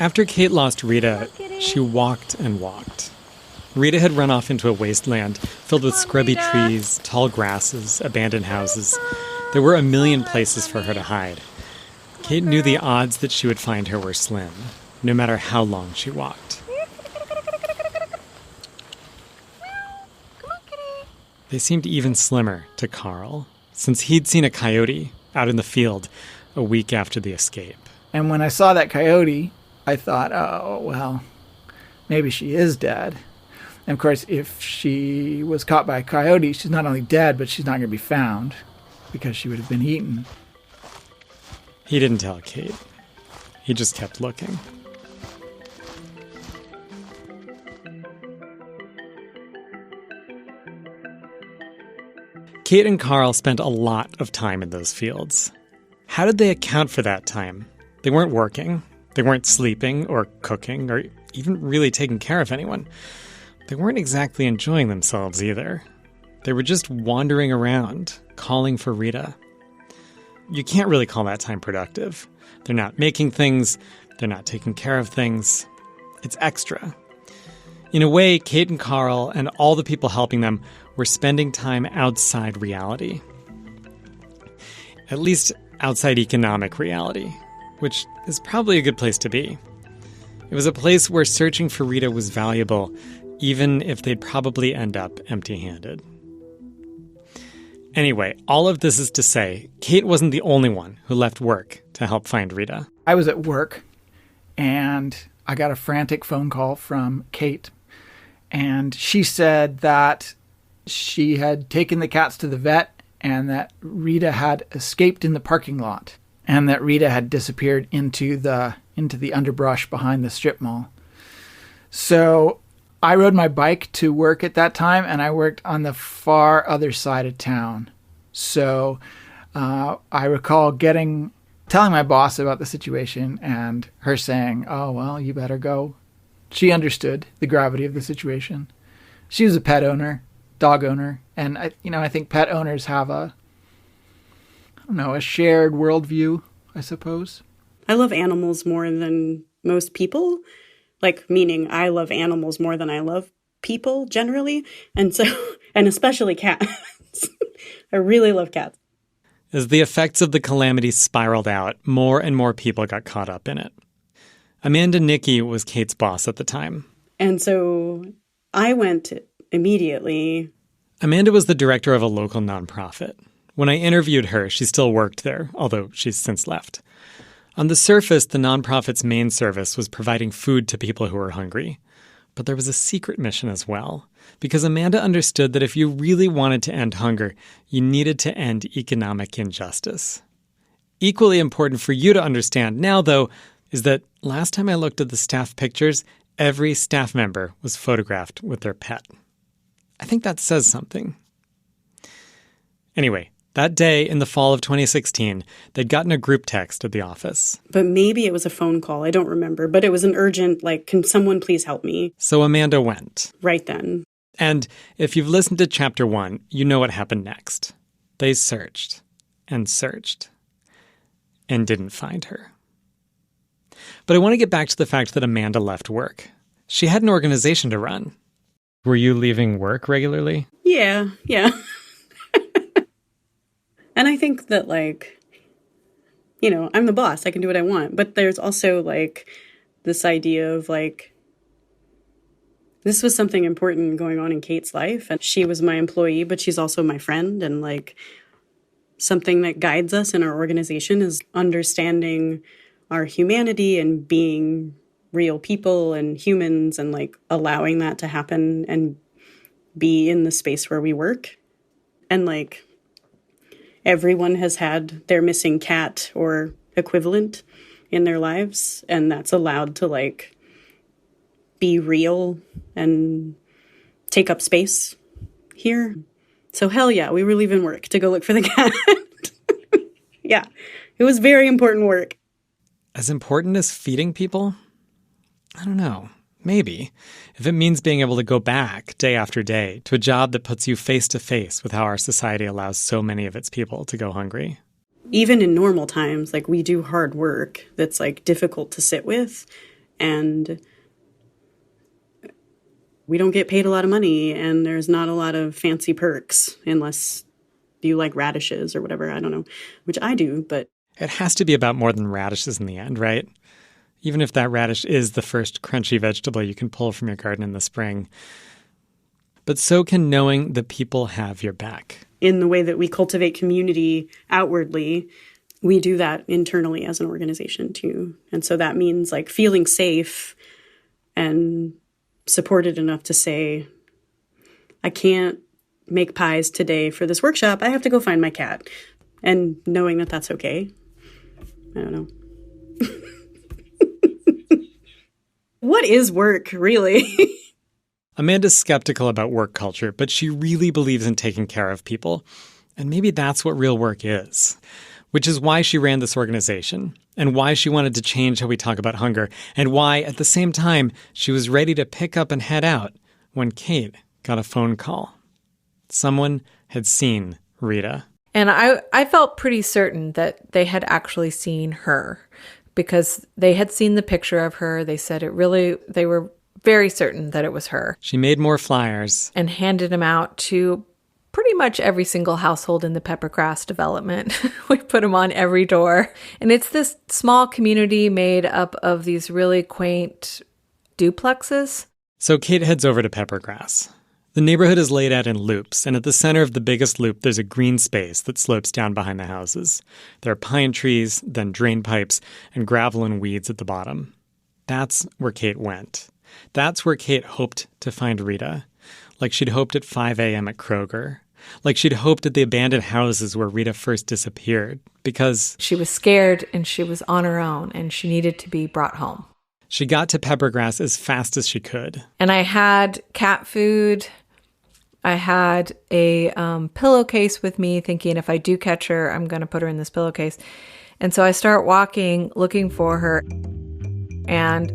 After Kayte lost Rita, she walked and walked. Rita had run off into a wasteland filled with scrubby trees, tall grasses, abandoned houses. There were a million places for her to hide. Kayte knew the odds that she would find her were slim, no matter how long she walked. They seemed even slimmer to Carl, since he'd seen a coyote out in the field a week after the escape. And when I saw that coyote, I thought, oh, well, maybe she is dead. And of course, if she was caught by a coyote, she's not only dead, but she's not going to be found because she would have been eaten. He didn't tell Kayte. He just kept looking. Kayte and Carl spent a lot of time in those fields. How did they account for that time? They weren't working. They weren't sleeping or cooking or even really taking care of anyone. They weren't exactly enjoying themselves either. They were just wandering around, calling for Rita. You can't really call that time productive. They're not making things. They're not taking care of things. It's extra. In a way, Kayte and Carl and all the people helping them were spending time outside reality. At least outside economic reality, which is probably a good place to be. It was a place where searching for Rita was valuable, even if they'd probably end up empty-handed. Anyway, all of this is to say, Kayte wasn't the only one who left work to help find Rita. I was at work, and I got a frantic phone call from Kayte, and she said that she had taken the cats to the vet and that Rita had escaped in the parking lot and that Rita had disappeared into the underbrush behind the strip mall. So I rode my bike to work at that time, and I worked on the far other side of town. So I recall telling my boss about the situation and her saying, oh, well, you better go. She understood the gravity of the situation. She was a pet owner, dog owner, and I think pet owners have a shared worldview, I suppose. I love animals more than most people. Meaning I love animals more than I love people generally. And especially cats. I really love cats. As the effects of the calamity spiraled out, more and more people got caught up in it. Amanda Nickey was Kayte's boss at the time. And so I went immediately. Amanda was the director of a local nonprofit. When I interviewed her, she still worked there, although she's since left. On the surface, the nonprofit's main service was providing food to people who were hungry. But there was a secret mission as well, because Amanda understood that if you really wanted to end hunger, you needed to end economic injustice. Equally important for you to understand now, though, is that last time I looked at the staff pictures, every staff member was photographed with their pet. I think that says something. Anyway, that day in the fall of 2016, they'd gotten a group text at the office. But maybe it was a phone call. I don't remember. But it was an urgent, can someone please help me? So Amanda went. Right then. And if you've listened to Chapter 1, you know what happened next. They searched and searched and didn't find her. But I want to get back to the fact that Amanda left work. She had an organization to run. Were you leaving work regularly? Yeah. And I think that, I'm the boss. I can do what I want. But there's also, this idea of, this was something important going on in Kayte's life. And she was my employee, but she's also my friend. And, something that guides us in our organization is understanding our humanity and being real people and humans and, allowing that to happen and be in the space where we work. And, everyone has had their missing cat or equivalent in their lives, and that's allowed to, be real and take up space here. So hell yeah, we were leaving work to go look for the cat. Yeah, it was very important work. As important as feeding people? I don't know. Maybe. If it means being able to go back day after day to a job that puts you face to face with how our society allows so many of its people to go hungry. Even in normal times, we do hard work that's difficult to sit with. and we don't get paid a lot of money, and there's not a lot of fancy perks unless you like radishes or whatever. I don't know, which I do, but It has to be about more than radishes in the end, right? Even if that radish is the first crunchy vegetable you can pull from your garden in the spring. But so can knowing that people have your back. in the way that we cultivate community outwardly, we do that internally as an organization too. And so that means like feeling safe and supported enough to say, I can't make pies today for this workshop. I have to go find my cat. And knowing that that's okay. I don't know. What is work, really? Amanda's skeptical about work culture, but she really believes in taking care of people. And maybe that's what real work is. Which is why she ran this organization, and why she wanted to change how we talk about hunger, and why, at the same time, she was ready to pick up and head out when Kayte got a phone call. Someone had seen Rita. And I felt pretty certain that they had actually seen her because they had seen the picture of her. They said they were very certain that it was her. She made more flyers and handed them out to pretty much every single household in the Peppergrass development. We put them on every door. And it's this small community made up of these really quaint duplexes. So Kayte heads over to Peppergrass. The neighborhood is laid out in loops, and at the center of the biggest loop, there's a green space that slopes down behind the houses. There are pine trees, then drain pipes, and gravel and weeds at the bottom. That's where Kayte went. That's where Kayte hoped to find Rita, like she'd hoped at 5 a.m. at Kroger, like she'd hoped at the abandoned houses where Rita first disappeared, because she was scared and she was on her own and she needed to be brought home. She got to Peppergrass as fast as she could. And I had cat food. I had a pillowcase with me, thinking if I do catch her, I'm going to put her in this pillowcase. And so I start walking, looking for her. And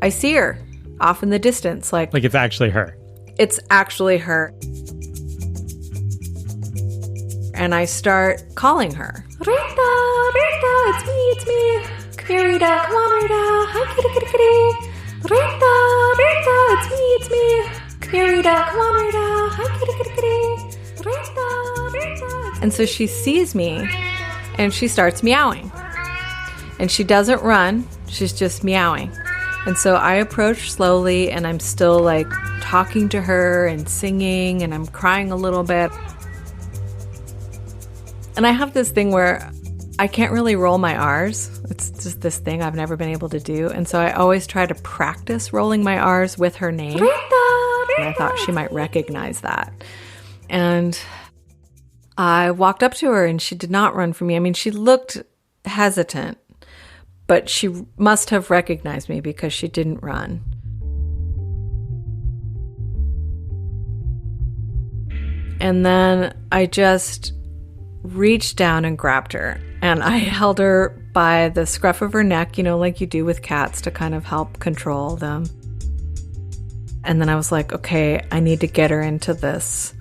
I see her off in the distance. Like it's actually her. It's actually her. And I start calling her. Rita, it's me. Come here, Rita. Come on, Rita. Hi, kitty, kitty, kitty. Rita, it's me. Come here, Rita. Come on, Rita. Hi, kitty, kitty, kitty. Rita. And so she sees me and she starts meowing. And she doesn't run. She's just meowing. And so I approach slowly and I'm still like talking to her and singing and I'm crying a little bit. And I have this thing where I can't really roll my R's. It's just this thing I've never been able to do. And so I always try to practice rolling my R's with her name. Rita. And I thought she might recognize that. And I walked up to her and she did not run from me. I mean, she looked hesitant, but she must have recognized me because she didn't run. And then I just reached down and grabbed her. And I held her by the scruff of her neck, like you do with cats to kind of help control them. And then I was like, okay, I need to get her into this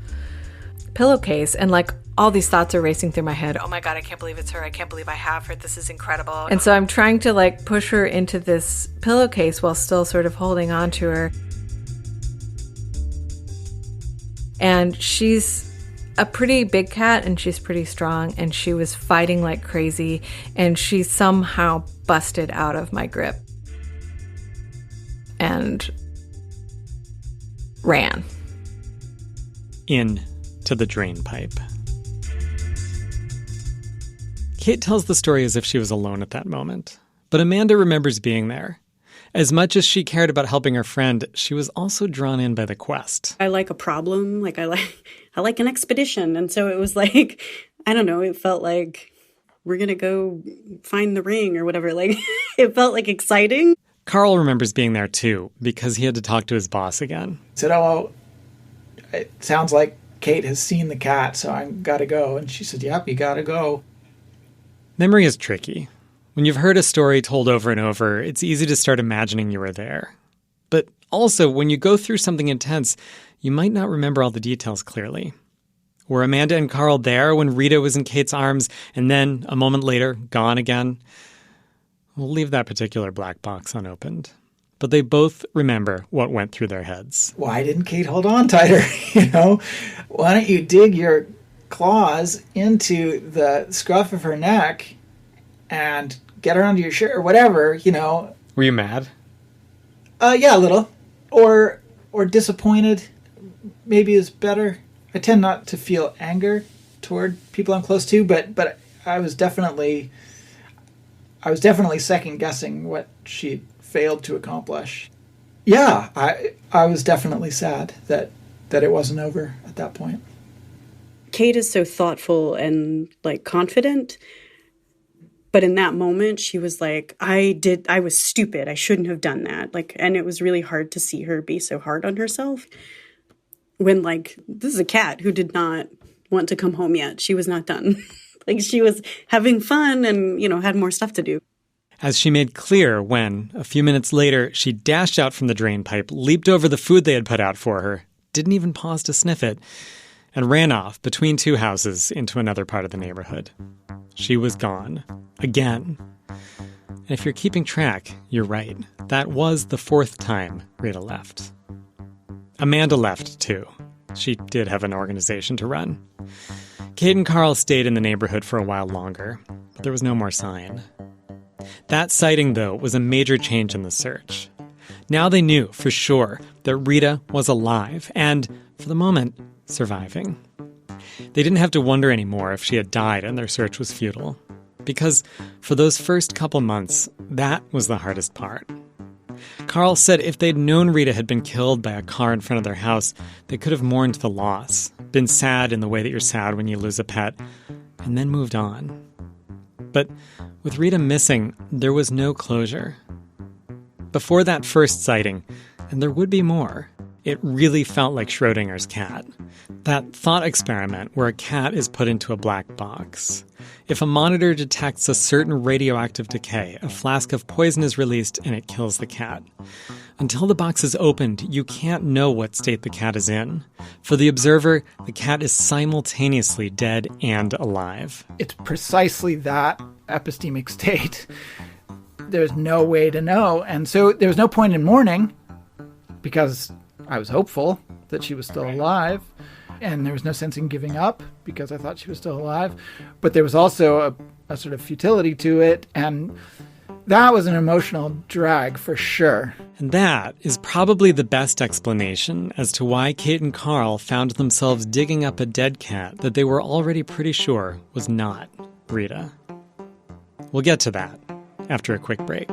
pillowcase. And like all these thoughts are racing through my head. Oh my God, I can't believe it's her. I can't believe I have her. This is incredible. And so I'm trying to like push her into this pillowcase while still sort of holding on to her. And she's a pretty big cat and she's pretty strong and she was fighting like crazy and she somehow busted out of my grip and ran into the drain pipe. Kayte tells the story as if she was alone at that moment, but Amanda remembers being there. As much as she cared about helping her friend, she was also drawn in by the quest. I like a problem, I like an expedition. And so it was like, I don't know, it felt like we're going to go find the ring or whatever. Like, it felt like exciting. Carl remembers being there too, because he had to talk to his boss again. I said, oh, it sounds like Kayte has seen the cat, so I got to go. And she said, yep, you got to go. Memory is tricky. When you've heard a story told over and over, it's easy to start imagining you were there. But also, when you go through something intense, you might not remember all the details clearly. Were Amanda and Carl there when Rita was in Kayte's arms and then, a moment later, gone again? We'll leave that particular black box unopened. But they both remember what went through their heads. Why didn't Kate hold on tighter? Why don't you dig your claws into the scruff of her neck and get her under your shirt or whatever, Were you mad? Yeah, a little. Or disappointed, maybe is better. I tend not to feel anger toward people I'm close to, but I was definitely second guessing what she failed to accomplish. Yeah, I was definitely sad that it wasn't over at that point. Kate is so thoughtful and confident. But in that moment, she was like, I was stupid. I shouldn't have done that. And it was really hard to see her be so hard on herself when this is a cat who did not want to come home yet. She was not done. She was having fun and, had more stuff to do. As she made clear when, a few minutes later, she dashed out from the drain pipe, leaped over the food they had put out for her, didn't even pause to sniff it, and ran off between two houses into another part of the neighborhood. She was gone. Again. And if you're keeping track, you're right. That was the fourth time Rita left. Amanda left, too. She did have an organization to run. Kate and Carl stayed in the neighborhood for a while longer, but there was no more sign. That sighting, though, was a major change in the search. Now they knew for sure that Rita was alive and, for the moment, surviving. They didn't have to wonder anymore if she had died and their search was futile. Because for those first couple months, that was the hardest part. Carl said if they'd known Rita had been killed by a car in front of their house, they could have mourned the loss, been sad in the way that you're sad when you lose a pet, and then moved on. But with Rita missing, there was no closure. Before that first sighting, and there would be more, it really felt like Schrodinger's cat. That thought experiment where a cat is put into a black box. If a monitor detects a certain radioactive decay, a flask of poison is released and it kills the cat. Until the box is opened, you can't know what state the cat is in. For the observer, the cat is simultaneously dead and alive. It's precisely that epistemic state. There's no way to know. And so there was no point in mourning because I was hopeful that she was still alive. And there was no sense in giving up because I thought she was still alive. But there was also a sort of futility to it. And that was an emotional drag for sure. And that is probably the best explanation as to why Kate and Carl found themselves digging up a dead cat that they were already pretty sure was not Rita. We'll get to that after a quick break.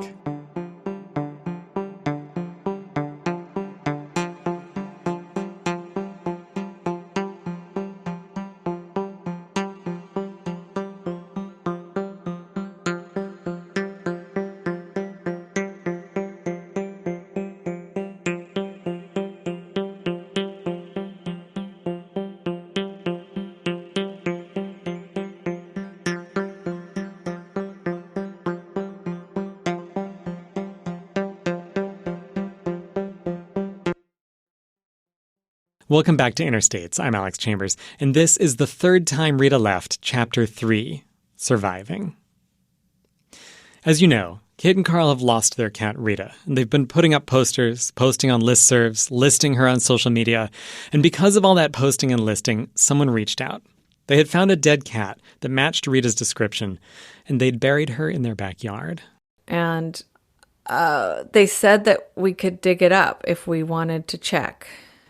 Welcome back to Interstates. I'm Alex Chambers, and this is the third time Rita left Chapter 3, Surviving. As you know, Kate and Carl have lost their cat Rita, and they've been putting up posters, posting on listservs, listing her on social media, and because of all that posting and listing, someone reached out. They had found a dead cat that matched Rita's description, and they'd buried her in their backyard. And they said that we could dig it up if we wanted to check.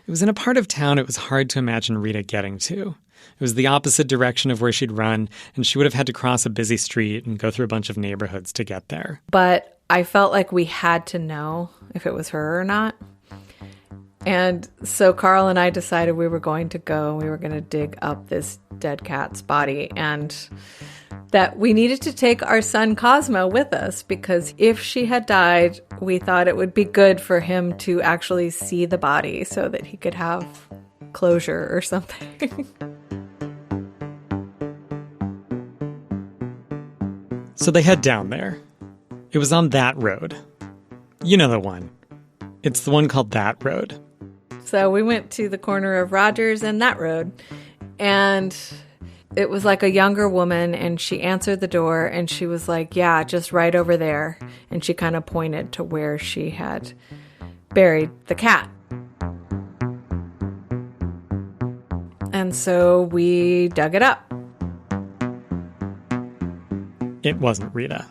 It was in a part of town it was hard to imagine Rita getting to. It was the opposite direction of where she'd run, and she would have had to cross a busy street and go through a bunch of neighborhoods to get there. But I felt like we had to know if it was her or not. And so Carl and I decided we were going to go and we were going to dig up this dead cat's body, and that we needed to take our son Cosmo with us because if she had died, we thought it would be good for him to actually see the body so that he could have closure or something. So they head down there. It was on that road. You know the one. It's the one called That Road. So we went to the corner of Rogers and That Road. And It was like a younger woman, and she answered the door, and she was like, yeah, just right over there. And she kind of pointed to where she had buried the cat. And so we dug it up. It wasn't Rita.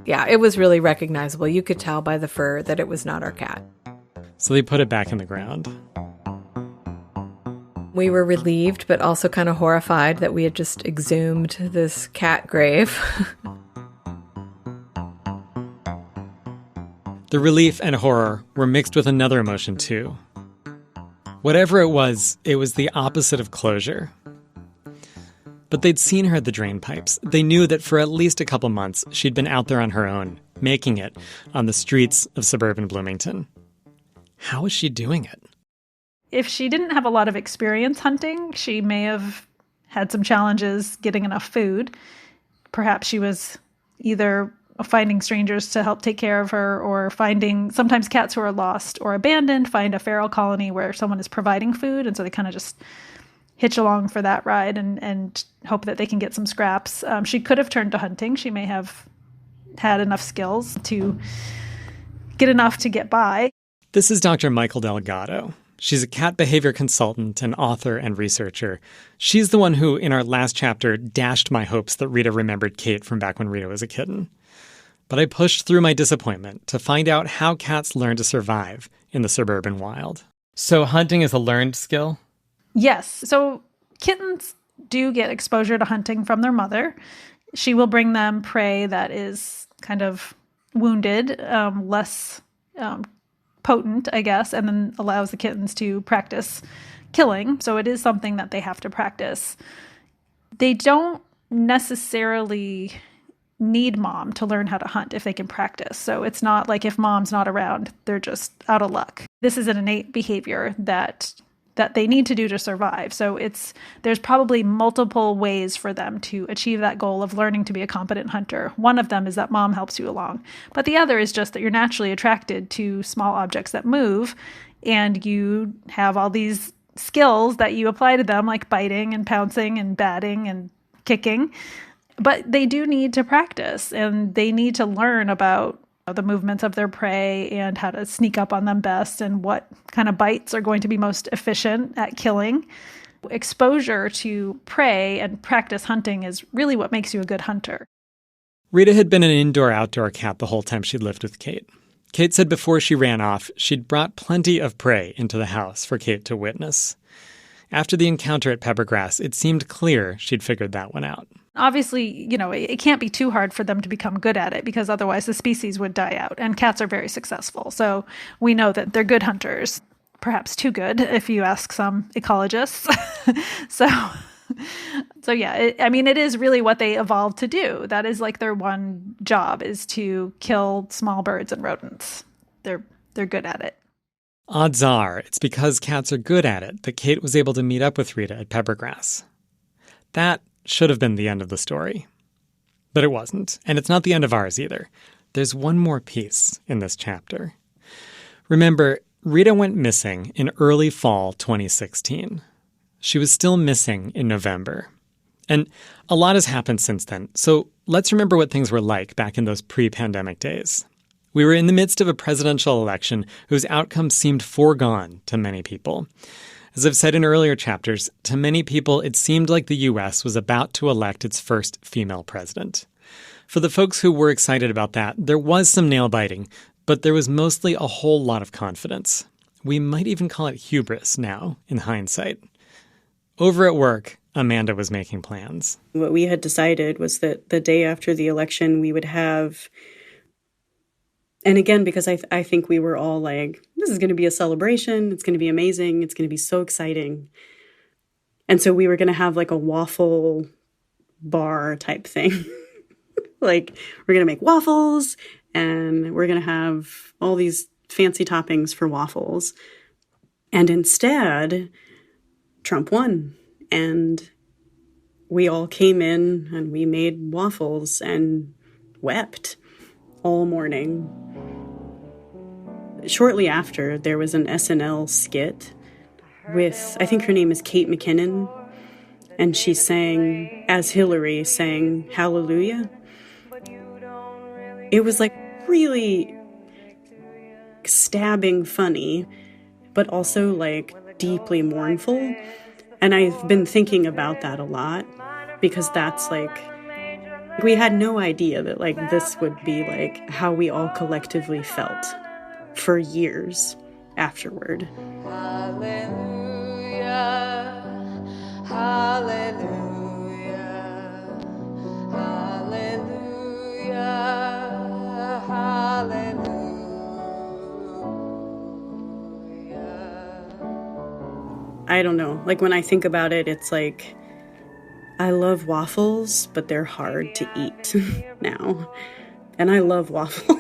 Yeah, it was really recognizable. You could tell by the fur that it was not our cat. So they put it back in the ground. We were relieved, but also kind of horrified that we had just exhumed this cat grave. The relief and horror were mixed with another emotion, too. Whatever it was the opposite of closure. But they'd seen her at the drain pipes. They knew that for at least a couple months, she'd been out there on her own, making it on the streets of suburban Bloomington. How was she doing it? If she didn't have a lot of experience hunting, she may have had some challenges getting enough food. Perhaps she was either finding strangers to help take care of her, or finding, sometimes cats who are lost or abandoned find a feral colony where someone is providing food, and so they kind of just hitch along for that ride and hope that they can get some scraps. She could have turned to hunting. She may have had enough skills to get enough to get by. This is Dr. Michael Delgado. She's a cat behavior consultant, an author, and researcher. She's the one who, in our last chapter, dashed my hopes that Rita remembered Kayte from back when Rita was a kitten. But I pushed through my disappointment to find out how cats learn to survive in the suburban wild. So hunting is a learned skill? Yes. So kittens do get exposure to hunting from their mother. She will bring them prey that is kind of wounded, less potent, I guess, and then allows the kittens to practice killing. So it is something that they have to practice. They don't necessarily need mom to learn how to hunt if they can practice. So it's not like if mom's not around, they're just out of luck. This is an innate behavior that they need to do to survive. So there's probably multiple ways for them to achieve that goal of learning to be a competent hunter. One of them is that mom helps you along. But the other is just that you're naturally attracted to small objects that move, and you have all these skills that you apply to them, like biting and pouncing and batting and kicking. But they do need to practice, and they need to learn about the movements of their prey and how to sneak up on them best and what kind of bites are going to be most efficient at killing. Exposure to prey and practice hunting is really what makes you a good hunter. Rita had been an indoor-outdoor cat the whole time she'd lived with Kayte. Kayte said before she ran off, she'd brought plenty of prey into the house for Kayte to witness. After the encounter at Peppergrass, it seemed clear she'd figured that one out. Obviously, it can't be too hard for them to become good at it, because otherwise the species would die out, and cats are very successful. So we know that they're good hunters, perhaps too good if you ask some ecologists. So yeah, it is really what they evolved to do. That is like their one job, is to kill small birds and rodents. They're good at it. Odds are it's because cats are good at it that Kayte was able to meet up with Rita at Peppergrass. That should have been the end of the story. But it wasn't, and it's not the end of ours either. There's one more piece in this chapter. Remember, Rita went missing in early fall 2016. She was still missing in November. And a lot has happened since then, so let's remember what things were like back in those pre-pandemic days. We were in the midst of a presidential election whose outcome seemed foregone to many people. As I've said in earlier chapters, to many people it seemed like the U.S. was about to elect its first female president. For the folks who were excited about that, there was some nail-biting, but there was mostly a whole lot of confidence. We might even call it hubris now, in hindsight. Over at work, Amanda was making plans. What we had decided was that the day after the election we would have... And again, because I think we were all like, this is going to be a celebration. It's going to be amazing. It's going to be so exciting. And so we were going to have like a waffle bar type thing. Like, we're going to make waffles and we're going to have all these fancy toppings for waffles. And instead, Trump won. And we all came in and we made waffles and wept all morning. Shortly after, there was an SNL skit with, I think her name is Kate McKinnon, And she sang, as Hillary sang Hallelujah. It was like really stabbing funny, but also like deeply mournful. And I've been thinking about that a lot, because that's like, we had no idea that like this would be like how we all collectively felt for years afterward. Hallelujah, hallelujah, hallelujah, hallelujah. I don't know. Like when I think about it, it's like, I love waffles, but they're hard to eat now. And I love waffles.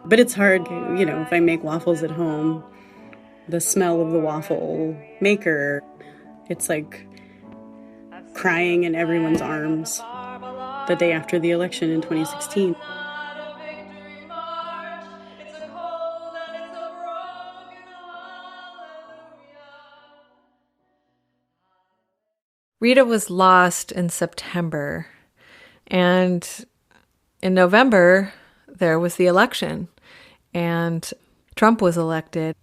But it's hard, you know, if I make waffles at home, the smell of the waffle maker, it's like crying in everyone's arms the day after the election in 2016. Rita was lost in September, and in November, there was the election, and Trump was elected.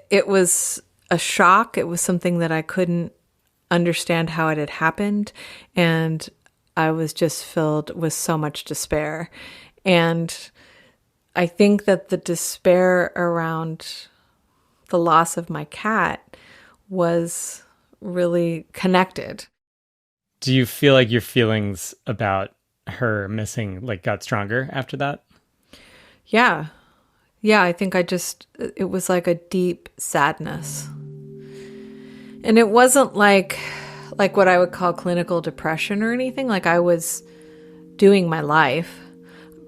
It was a shock. It was something that I couldn't understand how it had happened, and I was just filled with so much despair. And I think that the despair around the loss of my cat was really connected. Do you feel like your feelings about her missing like got stronger after that? Yeah, I think it was like a deep sadness. And it wasn't like what I would call clinical depression or anything. Like I was doing my life,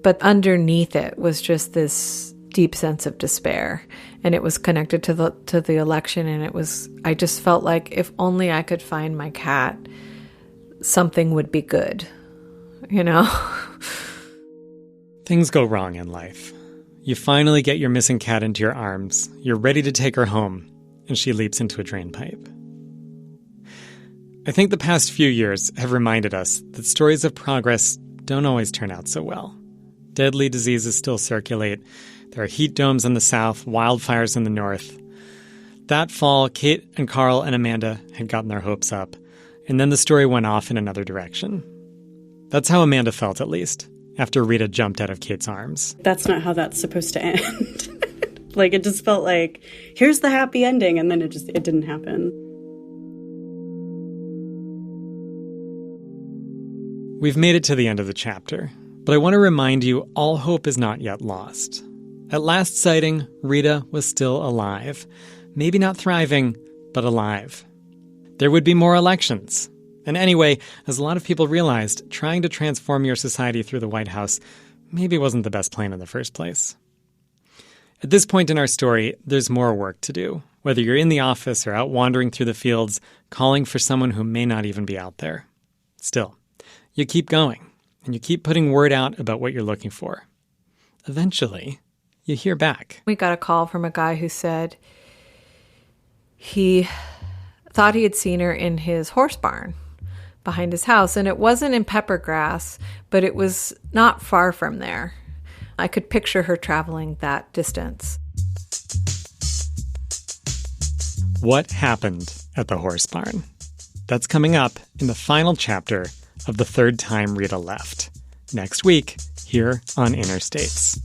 but underneath it was just this deep sense of despair. And it was connected to the election. And I just felt like if only I could find my cat, something would be good, you know? Things go wrong in life. You finally get your missing cat into your arms. You're ready to take her home, and she leaps into a drain pipe. I think the past few years have reminded us that stories of progress don't always turn out so well. Deadly diseases still circulate. There are heat domes in the south, wildfires in the north. That fall, Kayte and Carl and Amanda had gotten their hopes up, and then the story went off in another direction. That's how Amanda felt, at least, after Rita jumped out of Kayte's arms. That's not how that's supposed to end. Like, it just felt like, here's the happy ending, and then it didn't happen. We've made it to the end of the chapter, but I want to remind you all hope is not yet lost. At last sighting, Rita was still alive. Maybe not thriving, but alive. There would be more elections. And anyway, as a lot of people realized, trying to transform your society through the White House maybe wasn't the best plan in the first place. At this point in our story, there's more work to do, whether you're in the office or out wandering through the fields, calling for someone who may not even be out there. Still, you keep going, and you keep putting word out about what you're looking for. Eventually, you hear back. We got a call from a guy who said he thought he had seen her in his horse barn behind his house, and it wasn't in Peppergrass, but it was not far from there. I could picture her traveling that distance. What happened at the horse barn? That's coming up in the final chapter of The Third Time Rita Left, next week here on Interstates.